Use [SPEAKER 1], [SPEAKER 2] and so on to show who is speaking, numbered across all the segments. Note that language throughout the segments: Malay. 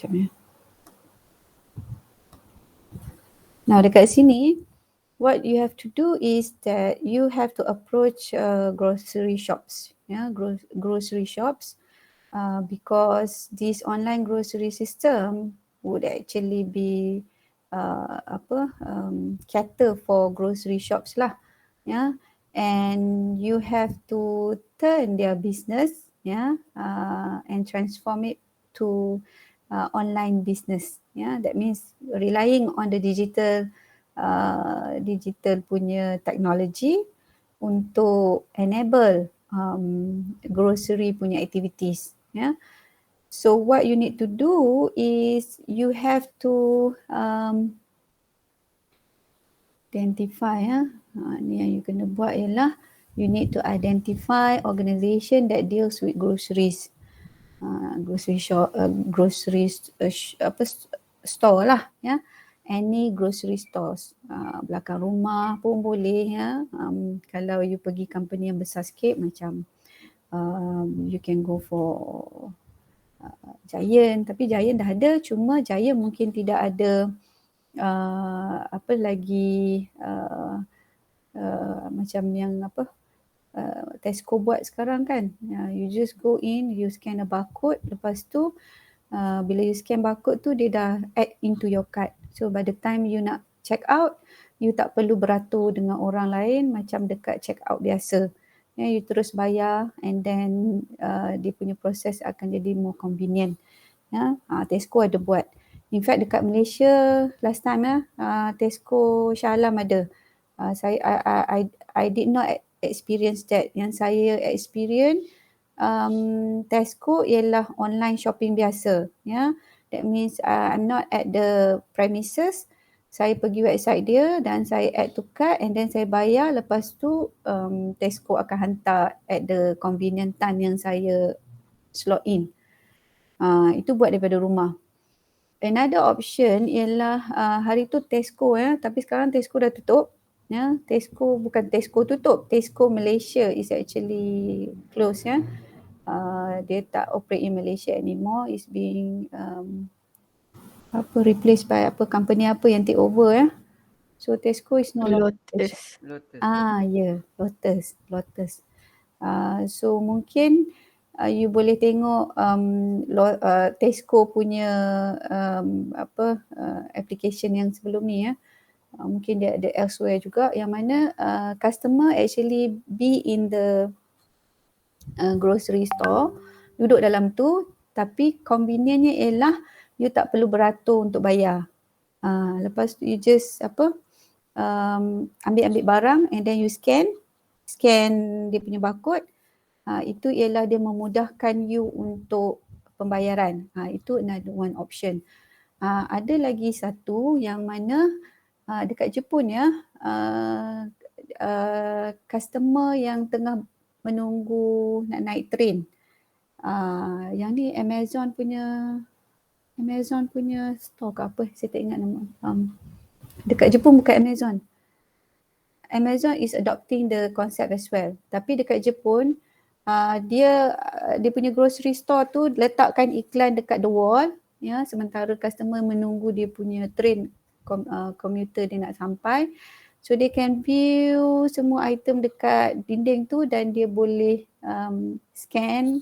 [SPEAKER 1] Macam ni. Now dekat sini, what you have to do is that you have to approach grocery shops, grocery shops, because this online grocery system would actually be cater for grocery shops lah, and you have to turn their business, and transform it to online business. That means relying on the digital punya technology untuk enable grocery punya activities. So what you need to do is you have to identify. Ni yang you kena buat ialah you need to identify organisation that deals with groceries. Grocery shop, store lah, any grocery stores, belakang rumah pun boleh, kalau you pergi company yang besar sikit macam you can go for Giant, tapi Giant dah ada, cuma Giant mungkin tidak ada macam yang Tesco buat sekarang kan. You just go in, you scan a barcode, lepas tu bila you scan barcode tu dia dah add into your card. So by the time you nak check out, you tak perlu beratur dengan orang lain macam dekat check out biasa. You terus bayar and then dia punya proses akan jadi more convenient. Tesco ada buat. In fact dekat Malaysia last time Tesco Shah Alam ada. I did not experience that. Yang saya experience Tesco ialah online shopping biasa. That means I'm not at the premises. Saya pergi website dia dan saya add to cart and then saya bayar. Lepas tu Tesco akan hantar at the convenient time yang saya slot in. Itu buat daripada rumah. Another option ialah hari tu Tesco, tapi sekarang Tesco dah tutup. Tesco bukan Tesco tutup, Tesco Malaysia is actually closed. Dia tak operate in Malaysia anymore. It's being replaced by company yang take over. So Tesco is no longer
[SPEAKER 2] Lotus.
[SPEAKER 1] Lotus. So mungkin you boleh tengok Tesco punya application yang sebelum ni. Mungkin dia ada elsewhere juga yang mana customer actually be in the grocery store, duduk dalam tu, tapi convenientnya ialah you tak perlu beratur untuk bayar. Lepas tu you just ambil barang and then you scan dia punya barcode. Itu ialah dia memudahkan you untuk pembayaran. Itu another one option. Ada lagi satu yang mana dekat Jepun customer yang tengah menunggu nak naik train. Yang ni Amazon punya store ke apa, saya tak ingat nama. Dekat Jepun bukan Amazon. Amazon is adopting the concept as well. Tapi dekat Jepun dia punya grocery store tu letakkan iklan dekat the wall, sementara customer menunggu dia punya train commuter dia nak sampai. So they can view semua item dekat dinding tu dan dia boleh scan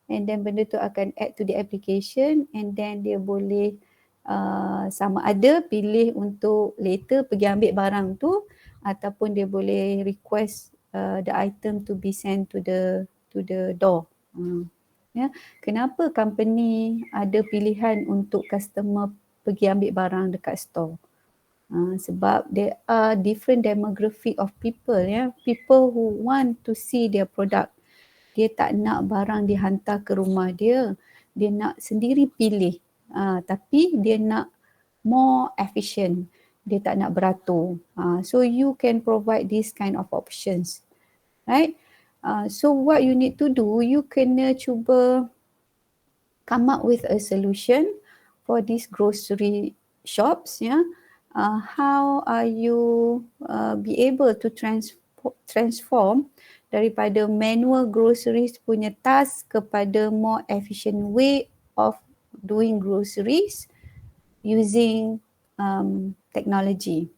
[SPEAKER 1] and then benda tu akan add to the application and then dia boleh sama ada pilih untuk later pergi ambil barang tu ataupun dia boleh request the item to be sent to the door. Kenapa company ada pilihan untuk customer pergi ambil barang dekat store? Sebab there are different demographic of people, people who want to see their product. Dia tak nak barang dihantar ke rumah dia nak sendiri pilih, tapi dia nak more efficient, dia tak nak beratur. So you can provide this kind of options, right? So what you need to do, you kena cuba come up with a solution for these grocery shops. How are you be able to transform daripada manual groceries punya task kepada more efficient way of doing groceries using technology.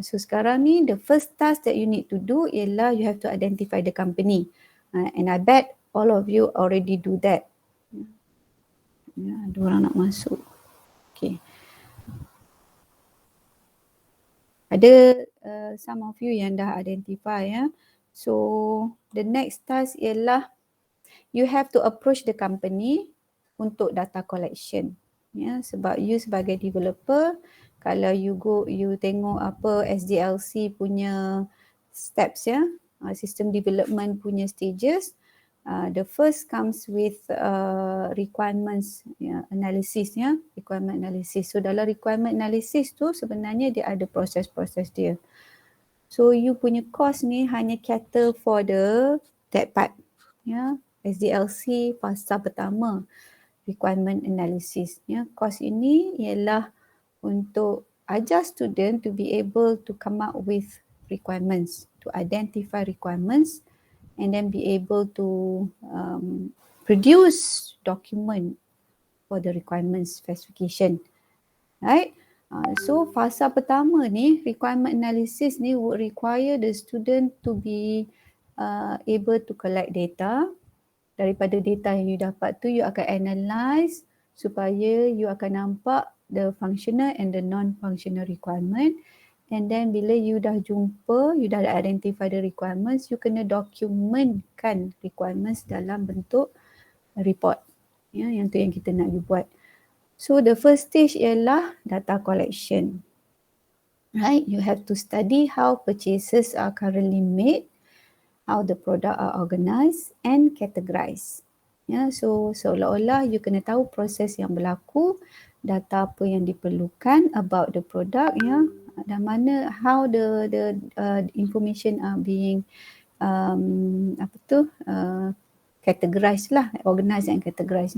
[SPEAKER 1] So sekarang ni the first task that you need to do ialah you have to identify the company, and I bet all of you already do that. Ada orang nak masuk. Okay. Ada some of you yang dah identify ya. So the next task ialah you have to approach the company untuk data collection. Sebab you sebagai developer, kalau you tengok apa SDLC punya steps system development punya stages, the first comes with requirements analysis requirement analysis. So dalam requirement analysis tu sebenarnya dia ada proses-proses dia. So you punya course ni hanya cater for that part SDLC fasa pertama, requirement analysis. Course ini ialah untuk ajar student to be able to come up with requirements, to identify requirements, and then be able to produce document for the requirements specification. Right? So fasa pertama ni, requirement analysis ni would require the student to be able to collect data. Daripada data yang you dapat tu, you akan analyse supaya you akan nampak the functional and the non-functional requirement. And then bila you dah jumpa, you dah identify the requirements, you kena documentkan requirements dalam bentuk report. Yang tu yang kita nak you buat. So the first stage ialah data collection. Right? You have to study how purchases are currently made, how the product are organised and categorized. So seolah-olah you kena tahu proses yang berlaku, data apa yang diperlukan about the product dan mana how the information are being categorized lah, organised and categorized.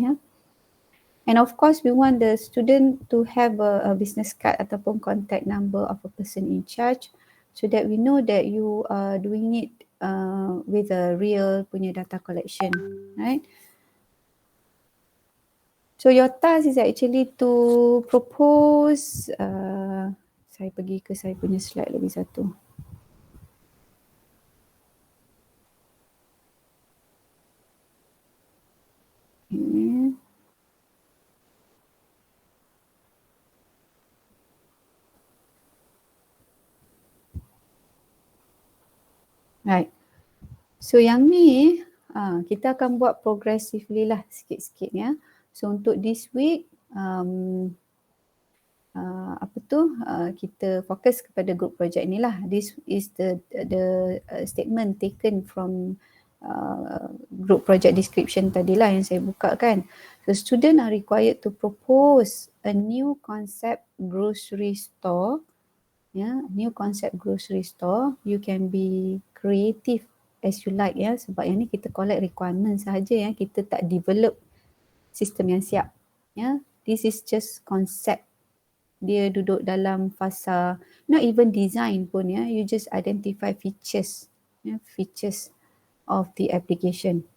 [SPEAKER 1] And of course we want the student to have a business card ataupun contact number of a person in charge, so that we know that you are doing it with a real punya data collection, right? So your task is actually to propose, saya pergi ke saya punya slide lagi satu. Right. So yang ni kita akan buat progressively lah sikit-sikit ya. So untuk this week kita fokus kepada group project ni lah. This is the statement taken from group project description tadilah yang saya buka kan. So student are required to propose a new concept grocery store. New concept grocery store. You can be creative as you like sebab yang ni kita collect requirement sahaja kita tak develop sistem yang siap. This is just concept. Dia duduk dalam fasa not even design pun you just identify features features of the application.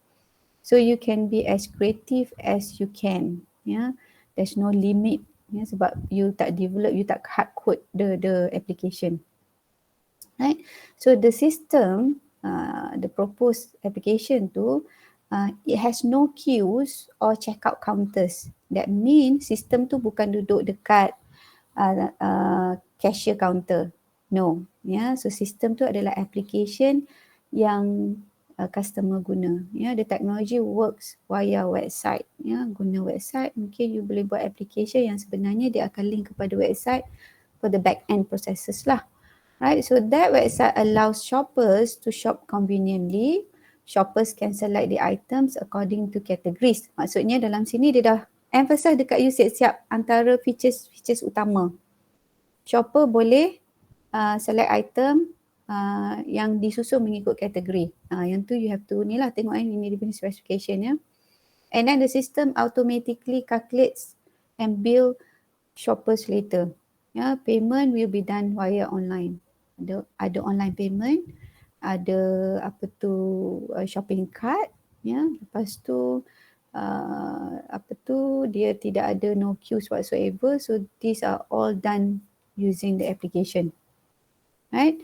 [SPEAKER 1] So you can be as creative as you can. There's no limit sebab you tak develop, you tak hard code the application. Right? So the system, the proposed application tu, it has no queues or checkout counters. That means system tu bukan duduk dekat cashier counter. No. So system tu adalah application yang customer guna. The technology works via website. Guna website, mungkin you boleh buat application yang sebenarnya dia akan link kepada website for the back end processes lah. Right, so that website allows shoppers to shop conveniently. Shoppers can select the items according to categories. Maksudnya dalam sini dia dah emphasize dekat you siap-siap antara features utama. Shopper boleh select item yang disusun mengikut kategori. Yang tu you have to ni lah tengok ini dia punya specification And then the system automatically calculates and bill shoppers later. Payment will be done via online. Ada online payment, ada shopping cart. Lepas tu dia tidak ada no queues whatsoever. So these are all done using the application, right?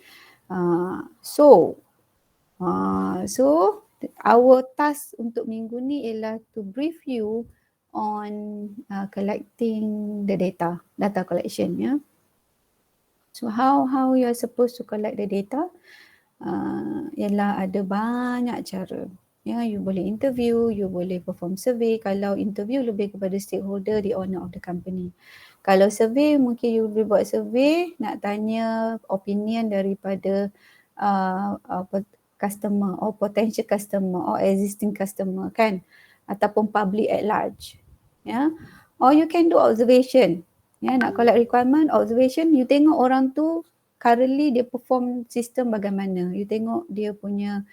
[SPEAKER 1] So our task untuk minggu ni ialah to brief you on collecting the data collection, ya. So how you are supposed to collect the data? Ialah ada banyak cara. Ya, you boleh interview, you boleh perform survey. Kalau interview lebih kepada stakeholder, the owner of the company. Kalau survey, mungkin you boleh buat survey, nak tanya opinion daripada customer or potential customer or existing customer, kan, ataupun public at large, ya. Or you can do observation, ya, nak collect requirement, observation, you tengok orang tu currently dia perform sistem bagaimana, you tengok dia punya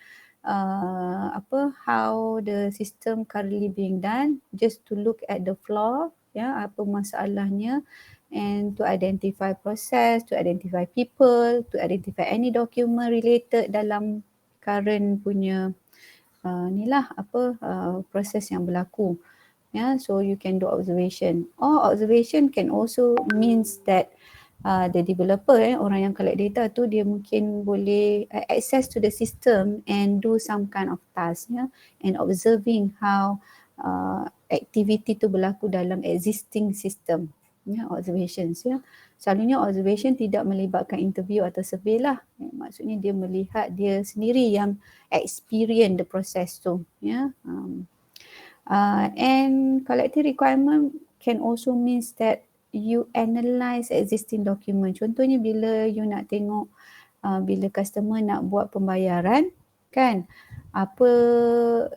[SPEAKER 1] how the system currently being done, just to look at the flaw, ya, apa masalahnya, and to identify process, to identify people, to identify any document related dalam current punya proses yang berlaku. Yeah, so you can do observation. Or observation can also means that the developer, orang yang collect data tu, dia mungkin boleh access to the system and do some kind of task, and observing how activity tu berlaku dalam existing system. Observations, Selalunya observation tidak melibatkan interview atau survey lah. Maksudnya dia melihat dia sendiri yang experience the process tu, and collecting requirement can also means that you analyze existing document. Contohnya bila you nak tengok bila customer nak buat pembayaran, kan,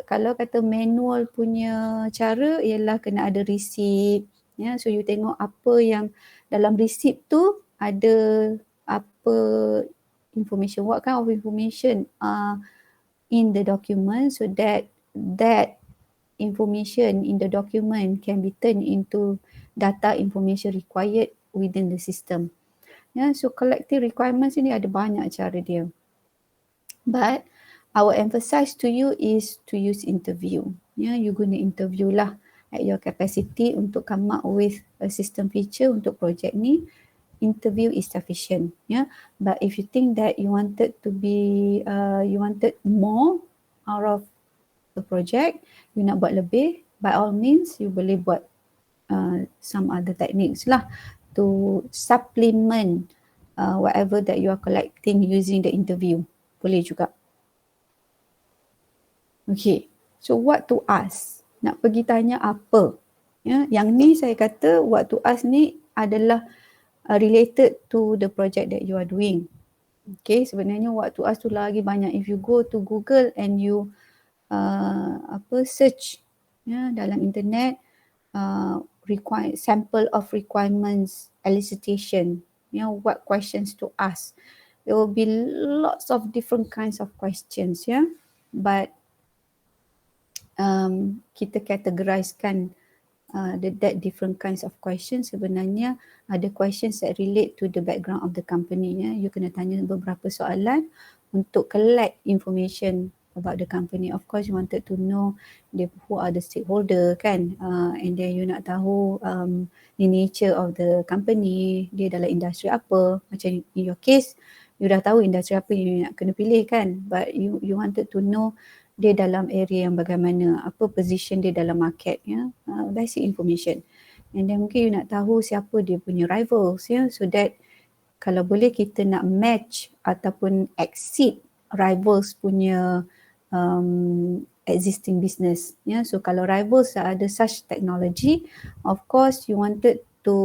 [SPEAKER 1] kalau kata manual punya cara ialah kena ada receipt, ya. So you tengok apa yang dalam receipt tu ada apa information, what kind of information in the document, so that information in the document can be turned into data information required within the system. So collecting requirements ini ada banyak cara dia. But our emphasis to you is to use interview. You guna interview lah at your capacity untuk come up with a system feature untuk project ni. Interview is sufficient. But if you think that you wanted more out of the project, you nak buat lebih, by all means you boleh buat some other techniques lah to supplement whatever that you are collecting using the interview. Boleh juga. Okay, so what to ask? Nak pergi tanya apa? Yang ni saya kata what to ask ni adalah related to the project that you are doing. Okay, sebenarnya what to ask tu lagi banyak. If you go to Google and you search dalam internet sample of requirements elicitation, what questions to ask, there will be lots of different kinds of questions, but kita categorizekan that different kinds of questions. Sebenarnya ada questions that relate to the background of the company. You kena tanya beberapa soalan untuk collect information about the company. Of course, you wanted to know who are the stakeholder, kan, and then you nak tahu the nature of the company, dia dalam industri apa. Macam in your case, you dah tahu industri apa you nak kena pilih, kan, but you wanted to know dia dalam area yang bagaimana, apa position dia dalam market, basic information. And then mungkin you nak tahu siapa dia punya rivals, so that kalau boleh kita nak match ataupun exceed rivals punya existing business. So kalau rivals ada such technology, of course you wanted to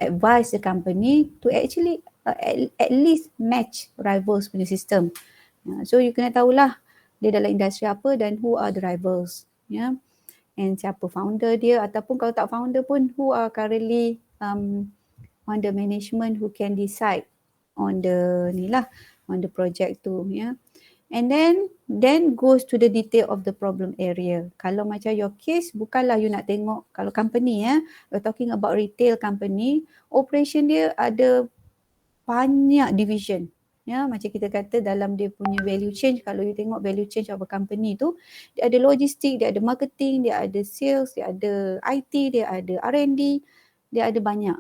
[SPEAKER 1] advise the company to actually at least match rivals punya system. So you kena tahulah dia dalam industri apa dan who are the rivals, and siapa founder dia, ataupun kalau tak founder pun who are currently on the management who can decide on the project tu, and then goes to the detail of the problem area. Kalau macam your case, bukanlah you nak tengok, kalau company, we're talking about retail company, operation dia ada banyak division, Ya, macam kita kata dalam dia punya value chain, kalau you tengok value chain of a company tu, dia ada logistik, dia ada marketing, dia ada sales, dia ada IT, dia ada R&D, dia ada banyak.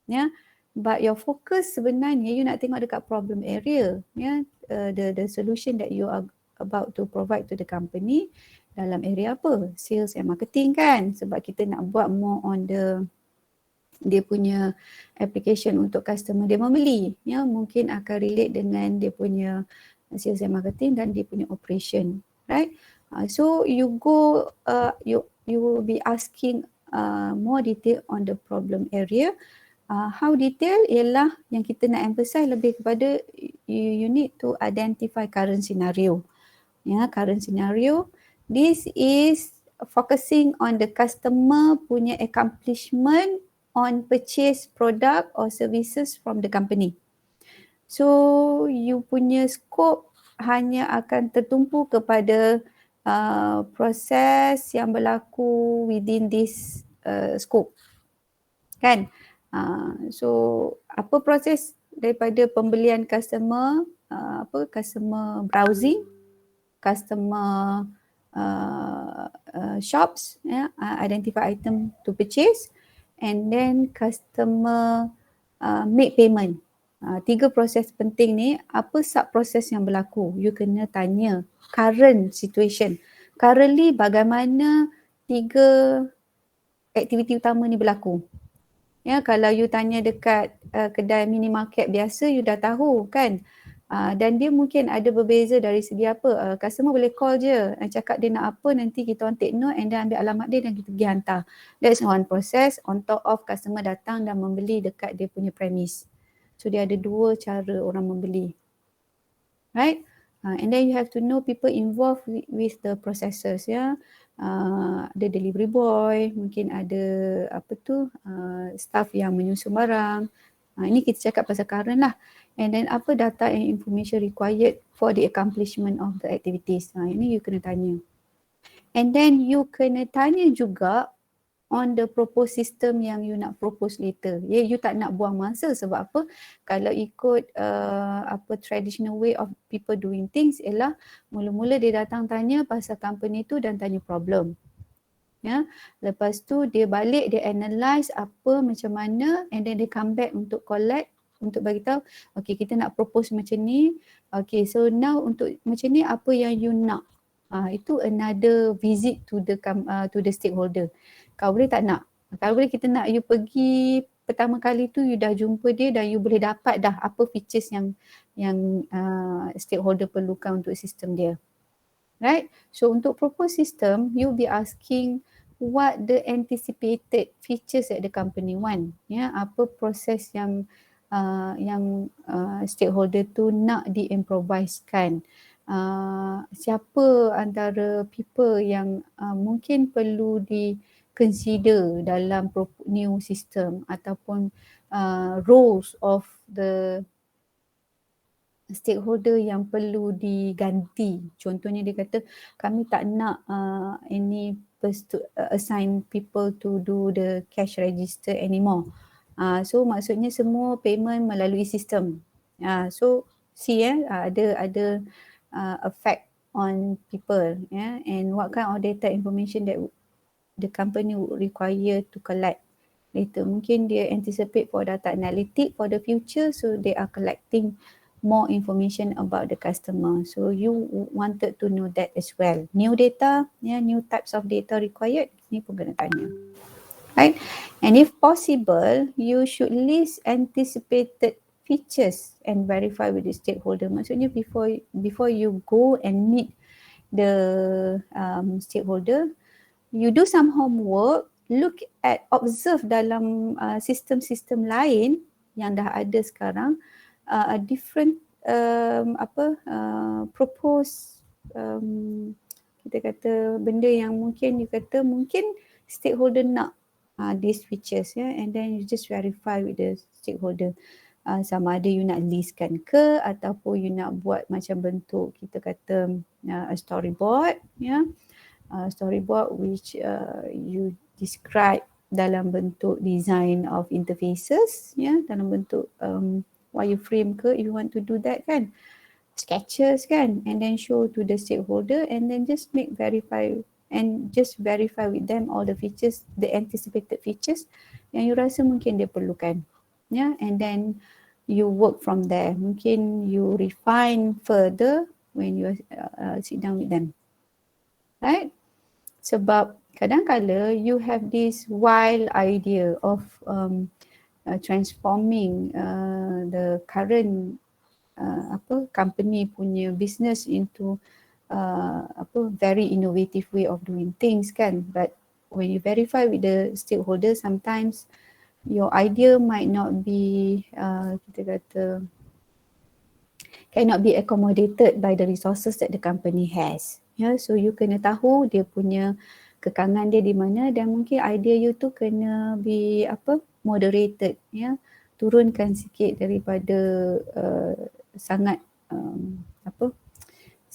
[SPEAKER 1] Ya, but your focus sebenarnya you nak tengok dekat problem area, ya, the solution that you are about to provide to the company dalam area apa, sales and marketing kan, sebab kita nak buat more on dia punya application untuk customer dia membeli, ya, mungkin akan relate dengan dia punya sales and marketing dan dia punya operation, right? So you go, you will be asking more detail on the problem area. How detail ialah yang kita nak emphasize lebih kepada you need to identify current scenario. Ya, current scenario. This is focusing on the customer punya accomplishment on purchase product or services from the company. So you punya scope hanya akan tertumpu kepada proses yang berlaku within this scope. Kan? So apa proses daripada pembelian customer, customer browsing, customer shops, identify item to purchase, and then customer make payment. 3 proses penting ni, apa sub proses yang berlaku? You kena tanya current situation. Currently bagaimana 3 aktiviti utama ni berlaku? Ya, kalau you tanya dekat kedai minimarket biasa, you dah tahu kan. Dan dia mungkin ada berbeza dari segi apa. Customer boleh call je, cakap dia nak apa, nanti kita orang take note and then ambil alamat dia dan kita pergi hantar. That's one process on top of customer datang dan membeli dekat dia punya premise. So dia ada 2 cara orang membeli. Right? And then you have to know people involved with the processes, ya. Ada delivery boy, mungkin ada staff yang menyusun barang. Ini kita cakap pasal current lah. And then apa data and information required for the accomplishment of the activities. Ini you kena tanya. And then you kena tanya juga on the proposed system yang you nak propose later. Ya, you tak nak buang masa sebab apa? Kalau ikut traditional way of people doing things ialah mula-mula dia datang tanya pasal company tu dan tanya problem. Ya, lepas tu dia balik, dia analyse apa macam mana and then dia come back untuk collect, untuk bagi tahu, okay kita nak propose macam ni. Okay, so now untuk macam ni apa yang you nak? Itu another visit to the stakeholder. Kau boleh tak nak? Kalau boleh kita nak you pergi pertama kali tu you dah jumpa dia dan you boleh dapat dah apa features yang stakeholder perlukan untuk sistem dia. Right? So untuk propose system, you'll be asking what the anticipated features that the company want. Ya, apa proses yang stakeholder tu nak di-improvisekan. Siapa antara people yang mungkin perlu di-consider dalam new system ataupun roles of the stakeholder yang perlu diganti. Contohnya dia kata kami tak nak any assign people to do the cash register anymore. So maksudnya semua payment melalui sistem. So see ada effect on people, and what kind of data information that the company would require to collect later. Mungkin dia anticipate for data analytic for the future, so they are collecting more information about the customer. So you wanted to know that as well. New data, new types of data required, ni pun kena tanya. Right? And if possible, you should list anticipated features and verify with the stakeholder. Maksudnya before you go and meet the stakeholder, you do some homework, observe dalam sistem-sistem lain yang dah ada sekarang, different propose kita kata benda yang mungkin you kata mungkin stakeholder nak these features, and then you just verify with the stakeholder sama ada you nak listkan ke ataupun you nak buat macam bentuk kita kata a storyboard, storyboard which you describe dalam bentuk design of interfaces, dalam bentuk wireframe ke, if you want to do that kan, sketches kan, and then show to the stakeholder, and then just verify with them all the features, the anticipated features yang you rasa mungkin dia perlukan. And then you work from there. Mungkin you refine further when you sit down with them. Right? Sebab kadang-kala you have this wild idea of transforming the current company punya business into very innovative way of doing things kan, but when you verify with the stakeholders, sometimes your idea might not be kita kata cannot be accommodated by the resources that the company has. So you kena tahu dia punya kekangan dia di mana, dan mungkin idea you tu kena be moderated, turunkan sikit daripada sangat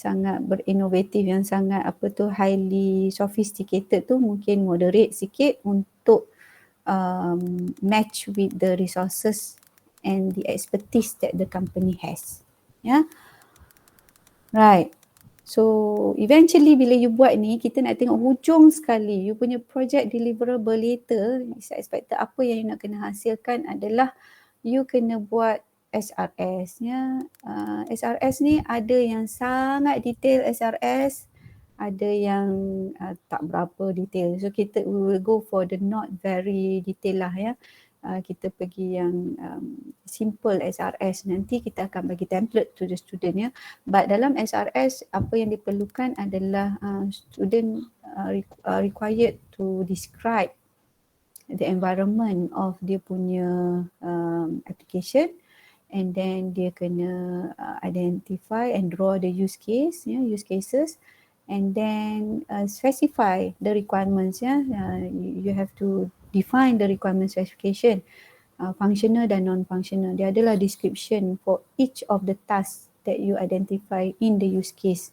[SPEAKER 1] sangat berinovatif, yang sangat highly sophisticated tu, mungkin moderate sikit untuk match with the resources and the expertise that the company has. Right. So eventually bila you buat ni, kita nak tengok hujung sekali you punya project deliverable later, is expected apa yang you nak kena hasilkan adalah you kena buat SRS. SRS ni ada yang sangat detail SRS, ada yang tak berapa detail. So we will go for the not very detail lah kita pergi yang simple SRS. Nanti kita akan bagi template to the student But dalam SRS apa yang diperlukan adalah student required to describe the environment of dia punya application, and then dia kena identify and draw the use cases, and then specify the requirements. You have to define the requirement specification, functional dan non-functional. Dia adalah description for each of the tasks that you identify in the use case.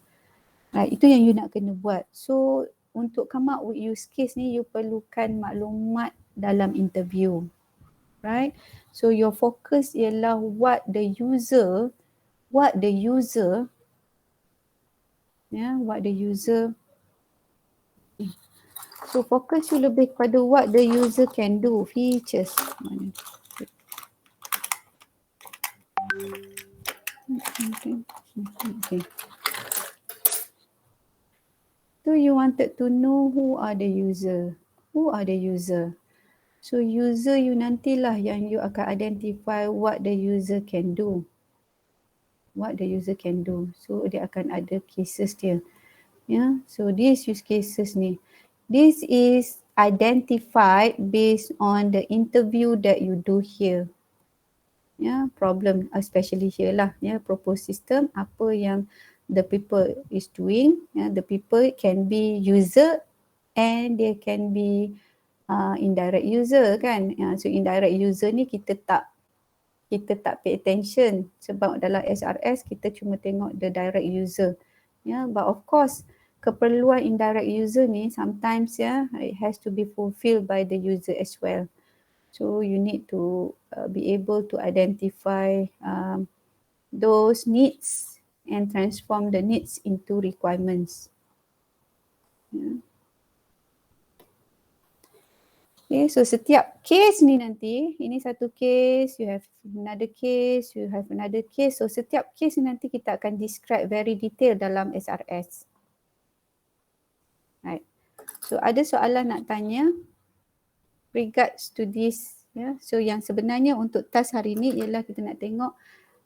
[SPEAKER 1] Itu yang you nak kena buat. So untuk come up with use case ni, you perlukan maklumat dalam interview. Right? So your focus ialah what the user so fokus you lebih kepada what the user can do, features. Okay. So you wanted to know who are the user. So user you nantilah yang you akan identify what the user can do. So dia akan ada cases dia. So these use cases ni, this is identified based on the interview that you do here. Problem especially here lah. Proposed system, apa yang the people is doing. The people can be user and they can be indirect user kan. So indirect user ni kita tak pay attention, sebab dalam SRS kita cuma tengok the direct user. But of course keperluan indirect user ni sometimes it has to be fulfilled by the user as well. So you need to be able to identify those needs and transform the needs into requirements. Okay, so setiap case ni nanti, ini satu case, you have another case, you have another case. So setiap case ni nanti kita akan describe very detail dalam SRS. Right. So ada soalan nak tanya regards to this. So yang sebenarnya untuk task hari ni ialah kita nak tengok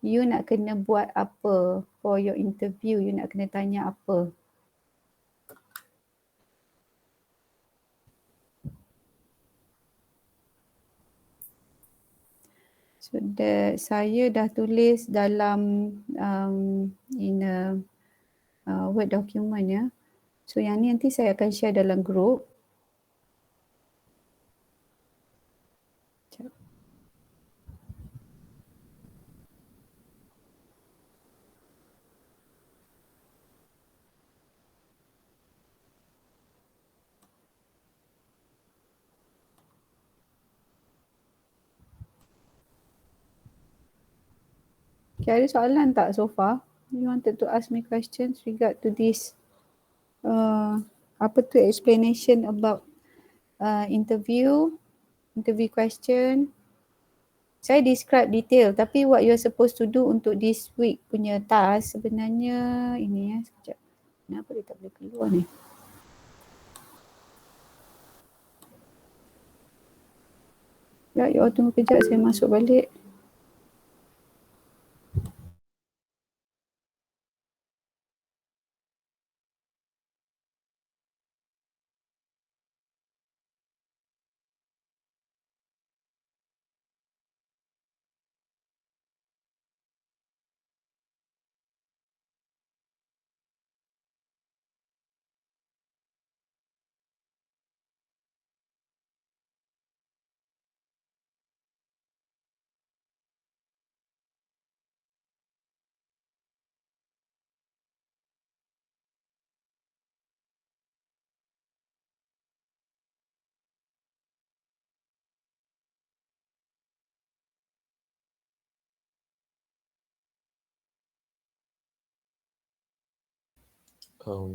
[SPEAKER 1] you nak kena buat apa for your interview, you nak kena tanya apa. So saya dah tulis dalam in a Word document So yang ni nanti saya akan share dalam group. Okay, ada soalan tak so far? You wanted to ask me questions regard to this apa tu explanation about interview question. Saya describe detail, tapi what you're supposed to do untuk this week punya task sebenarnya ini sekejap. Kenapa dia tak boleh keluar ni? Ya, you all tunggu kejap, saya masuk balik.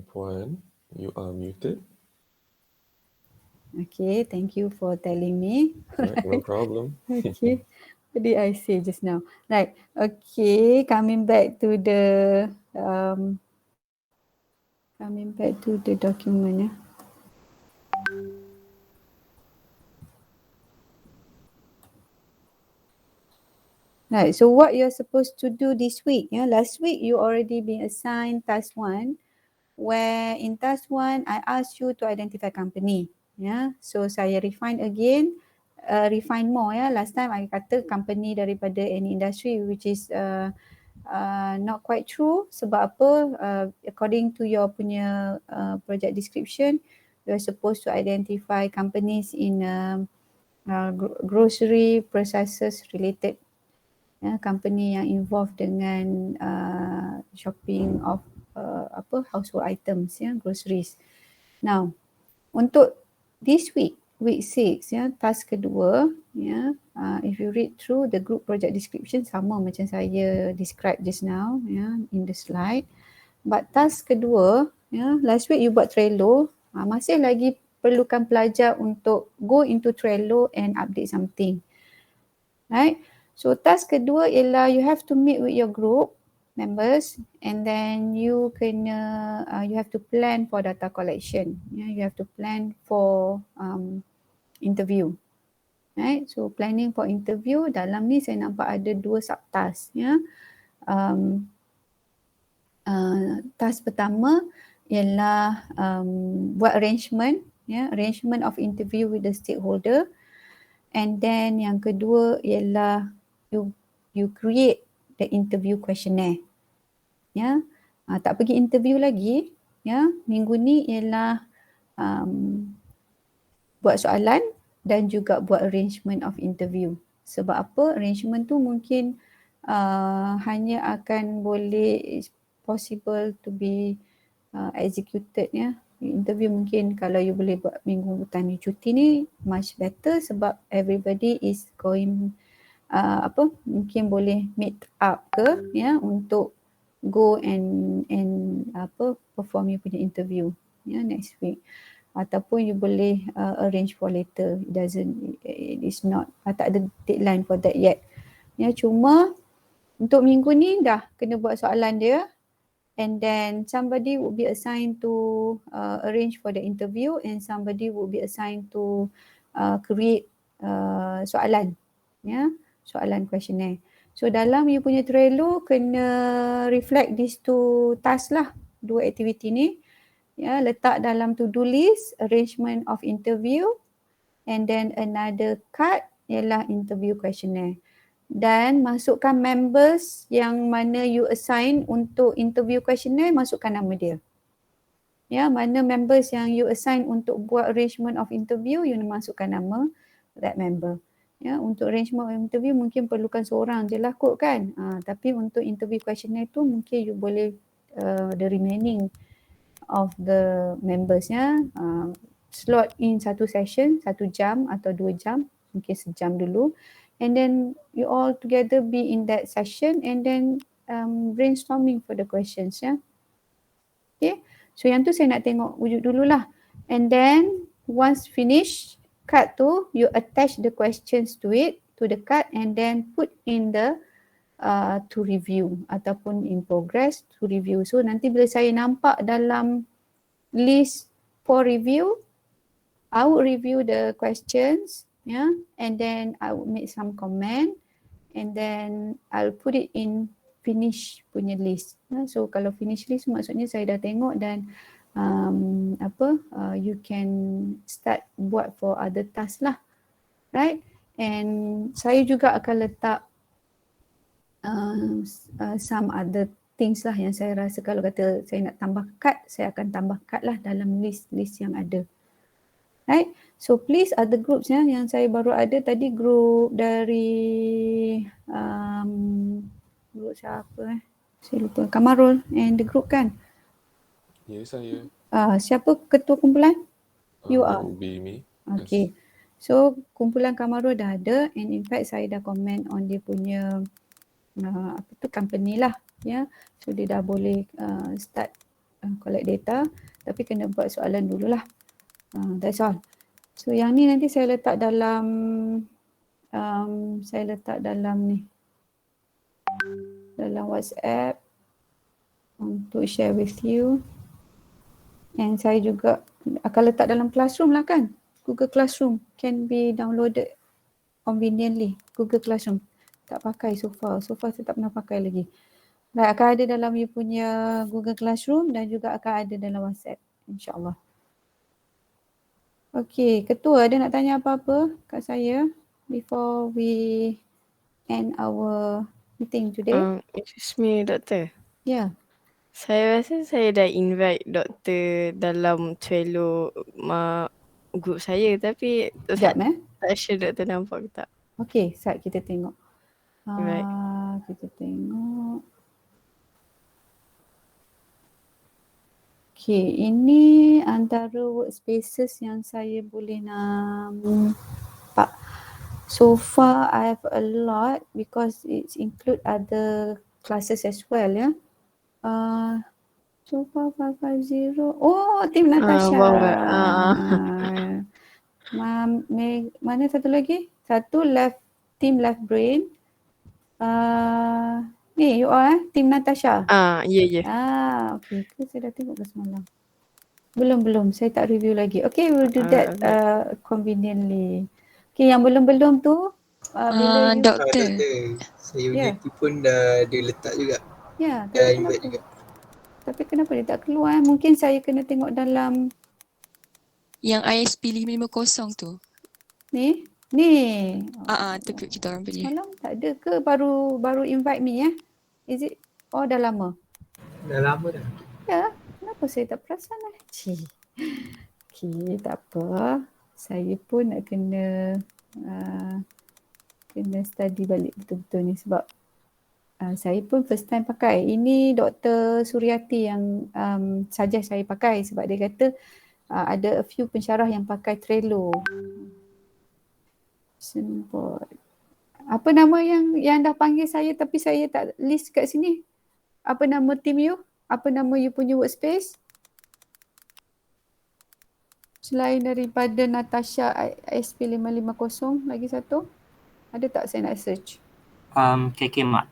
[SPEAKER 2] Puan, you are muted.
[SPEAKER 1] Okay, thank you for telling me.
[SPEAKER 2] Right, no problem.
[SPEAKER 1] Okay, what did I say just now? Right, okay, coming back to the document. Right, so what you're supposed to do this week? Last week you already been assigned task 1, where in task 1 I asked you to identify company. So saya refine again, refine more. Last time I kata company daripada any industry, which is not quite true. Sebab apa? According to your punya project description, you're supposed to identify companies in grocery processes related, company yang involved dengan shopping of household items, groceries. Now, untuk this week 6, task kedua, if you read through the group project description sama macam saya describe just now, in the slide. But task kedua, last week you buat Trello, masih lagi perlukan pelajar untuk go into Trello and update something. Right? So task kedua ialah you have to meet with your group members, and then you have to plan for data collection. You have to plan for interview. Right? So planning for interview, dalam ni saya nampak ada 2 subtask. Task pertama ialah buat arrangement of interview with the stakeholder. And then yang kedua ialah you create the interview questionnaire. Tak pergi interview lagi. Minggu ni ialah buat soalan dan juga buat arrangement of interview. Sebab apa? Arrangement tu mungkin hanya akan boleh, it's possible to be executed. Interview mungkin kalau you boleh buat minggu hutang you cuti ni much better, sebab everybody is going mungkin boleh meet up ke untuk go and perform you punya interview next week, ataupun you boleh arrange for later. It is not, tak ada deadline for that yet. Cuma untuk minggu ni dah kena buat soalan dia. And then somebody would be assigned to arrange for the interview, and somebody would be assigned to create soalan, soalan questionnaire. So dalam you punya Trello kena reflect these 2 tasks lah, 2 aktiviti ni. Letak dalam to-do list, arrangement of interview, and then another card ialah interview questionnaire. Dan masukkan members yang mana you assign untuk interview questionnaire, masukkan nama dia. Mana members yang you assign untuk buat arrangement of interview, you masukkan nama that member. Untuk arrangement of interview mungkin perlukan seorang je lah kot kan. Tapi untuk interview questionnaire tu mungkin you boleh the remaining of the members, slot in satu session, 1 jam atau 2 jam, mungkin sejam dulu. and then you all together be in that session and then brainstorming for the questions, ya. Okay, so yang tu saya nak tengok wujud dululah, and then once finish card tu, you attach the questions to it, to the card, and then put in the to review ataupun in progress to review. So nanti bila saya nampak dalam list for review, I would review the questions, yeah, and then I would make some comment, and then I'll put it in finish punya list. So kalau finish list maksudnya saya dah tengok dan you can start buat for other task lah, right? And saya juga akan letak some other things lah yang saya rasa kalau kata saya nak tambah card, saya akan tambah card lah dalam list yang ada. Right? So please other groups ya, yang saya baru ada tadi group dari group siapa saya lupa, Kamarul and the group kan.
[SPEAKER 2] Ya, saya.
[SPEAKER 1] Siapa ketua kumpulan? You
[SPEAKER 2] That
[SPEAKER 1] are.
[SPEAKER 2] would be me.
[SPEAKER 1] Okay. Yes. So kumpulan Kamarul dah ada, and in fact saya dah comment on dia punya company lah, ya. So dia dah boleh start collect data, tapi kena buat soalan dululah. That's all. So yang ni nanti saya letak dalam dalam WhatsApp untuk share with you. And saya juga akan letak dalam Classroom lah kan. Google Classroom can be downloaded conveniently. Google Classroom. Tak pakai so far. So far saya tak pernah pakai lagi. Baik, akan ada dalam you punya Google Classroom dan juga akan ada dalam WhatsApp. InsyaAllah. Okay, ketua ada nak tanya apa-apa kat saya before we end our meeting today?
[SPEAKER 3] Excuse me, Doktor.
[SPEAKER 1] Ya. Yeah.
[SPEAKER 3] Saya rasa saya dah invite Doktor dalam Trello group saya, tapi
[SPEAKER 1] Sekejap
[SPEAKER 3] tak sure Doktor nampak ke tak.
[SPEAKER 1] Okay, sekejap kita tengok.
[SPEAKER 3] Right.
[SPEAKER 1] Kita tengok. Okay, ini antara workspaces yang saya boleh nampak. So far I have a lot because it include other classes as well, ya. So far 550. Oh, tim Natasha. Mana satu lagi? Satu team left brain. Ni you all tim Natasha.
[SPEAKER 3] Ya.
[SPEAKER 1] Okay. Saya dah tengok ke semalam. Belum. Saya tak review lagi. Okay, we'll do that conveniently. Okay, yang belum tu bila you...
[SPEAKER 4] Doktor, saya punya tu pun dah dia letak juga.
[SPEAKER 1] Ya,
[SPEAKER 4] dah
[SPEAKER 1] tapi
[SPEAKER 4] invite
[SPEAKER 1] kenapa?
[SPEAKER 4] juga.
[SPEAKER 1] Tapi kenapa dia tak keluar? Mungkin saya kena tengok dalam...
[SPEAKER 5] Yang ISP550 tu.
[SPEAKER 1] Ni.
[SPEAKER 5] Tu kita orang punya.
[SPEAKER 1] Semalam tak ada ke? Baru invite me ya? Is it? Oh, dah lama.
[SPEAKER 4] Dah lama dah.
[SPEAKER 1] Ya, kenapa saya tak perasan lah? Okay, tak apa. Saya pun nak kena study balik betul-betul ni sebab saya pun first time pakai. Ini Dr. Suryati yang saja saya pakai sebab dia kata ada a few pensyarah yang pakai Trello. Apa nama yang dah panggil saya tapi saya tak list kat sini? Apa nama team you? Apa nama you punya workspace? Selain daripada Natasha ISP550, lagi satu? Ada tak saya nak search?
[SPEAKER 6] KK Mat.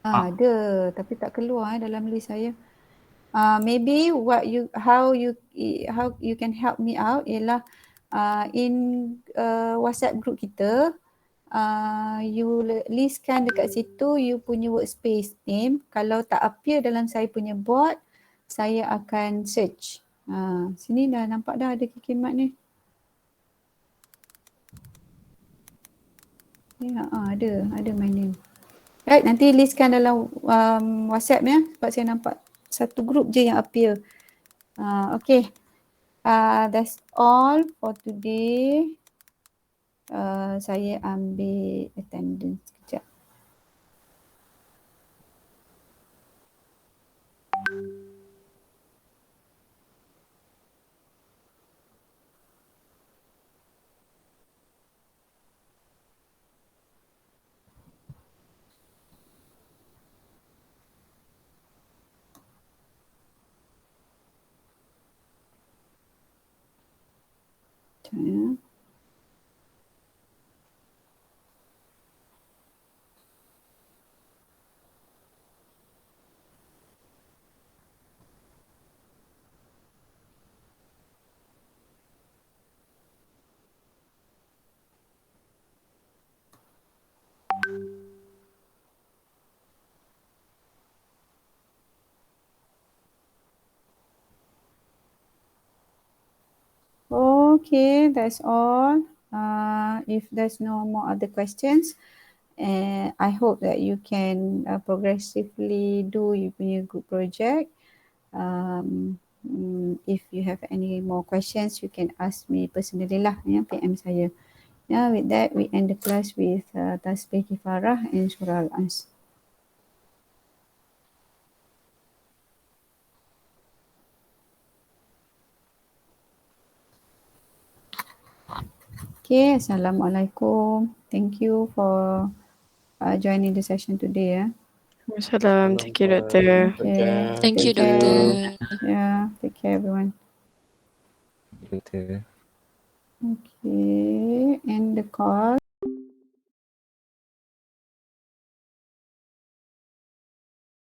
[SPEAKER 1] Ada, tapi tak keluar dalam list saya. Maybe how you can help me out ialah in WhatsApp group kita, you listkan dekat situ you punya workspace name. Kalau tak appear dalam saya punya board, saya akan search. Sini dah nampak dah ada kikimat ni. Ya, ada my name. Right, nanti listkan dalam WhatsApp ya, sebab saya nampak satu group je yang appear. Okay. That's all for today. Saya ambil attendance sekejap. Sekejap ya. Okay, that's all. If there's no more other questions, I hope that you can progressively do your punya group project. If you have any more questions, you can ask me personally lah, ya, PM saya. Yeah, with that, we end the class with Tasbih Kifarah and Surah Al-As. Okay, Assalamualaikum. Thank you for joining the session today. Ya.
[SPEAKER 3] Salam. Thank you, Doktor.
[SPEAKER 1] Okay.
[SPEAKER 5] Thank you,
[SPEAKER 1] Take care.
[SPEAKER 5] Doktor.
[SPEAKER 1] Yeah, take care everyone.
[SPEAKER 2] Betul.
[SPEAKER 1] Okay, end the call.